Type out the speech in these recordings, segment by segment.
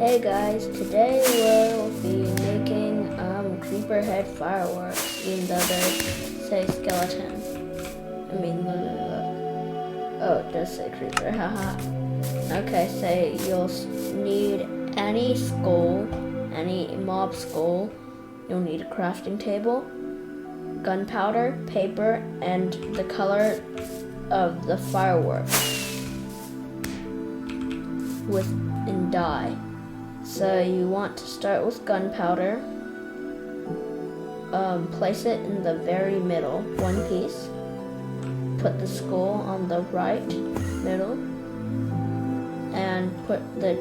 Hey guys, today we'll be making creeper head fireworks, even though they say skeleton. Oh, it does say creeper, haha. Okay, so you'll need any skull, any mob skull. You'll need a crafting table, gunpowder, paper, and the color of the fireworks in dye. So you want to start with gunpowder, place it in the very middle, one piece, put the skull on the right middle, and put the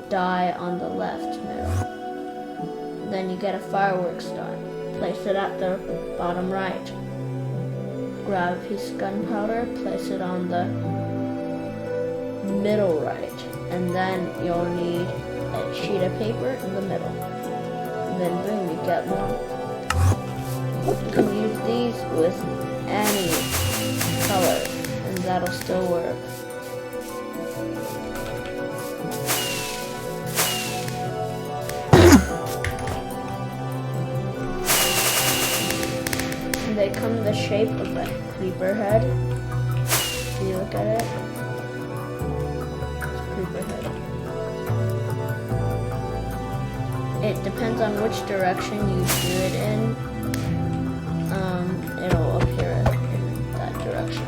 dye on the left middle. Then you get a fireworks star. Place it at the bottom right. Grab a piece of gunpowder, place it on the middle right, and then you'll need a sheet of paper in the middle. And then boom, you get one. You can use these with any color, and that'll still work. And they come in the shape of a creeper head. If you look at it, it's a creeper head. It depends on which direction you do it in. It'll appear in that direction.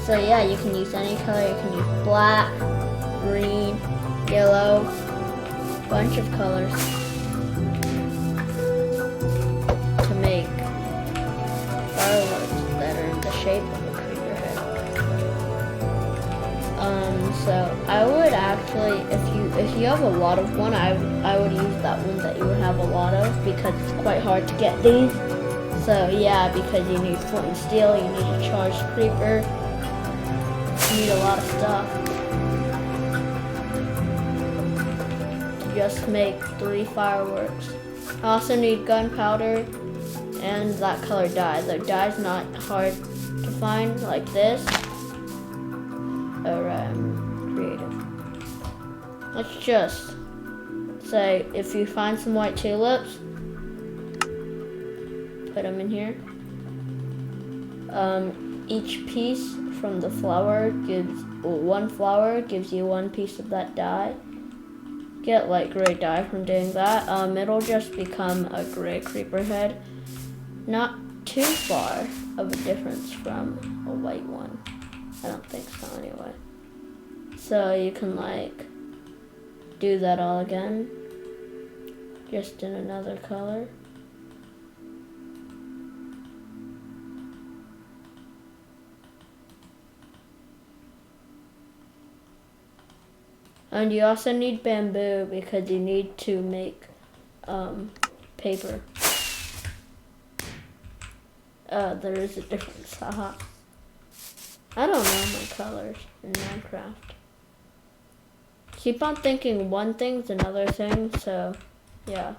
So yeah, you can use any color. You can use black, green, yellow, bunch of colors to make fireworks that are in the shape of a creeper head. So I would actually, if you have a lot of one, I would use that one that you would have a lot of, because it's quite hard to get these. So yeah, because you need flint and steel, you need a charged creeper, you need a lot of stuff to just make 3 fireworks. I also need gunpowder and that color dye. The dye's not hard to find, like this. Alright, I'm creative. Let's just say if you find some white tulips, put them in here. Each piece from the flower one flower gives you 1 piece of that dye. Get like gray dye from doing that. It'll just become a gray creeper head. Not too far of a difference from a white one. I don't think so anyway. So you can like do that all again, just in another color. And you also need bamboo because you need to make paper. There is a difference, haha. I don't know my colors in Minecraft. Keep on thinking one thing's another thing, so yeah.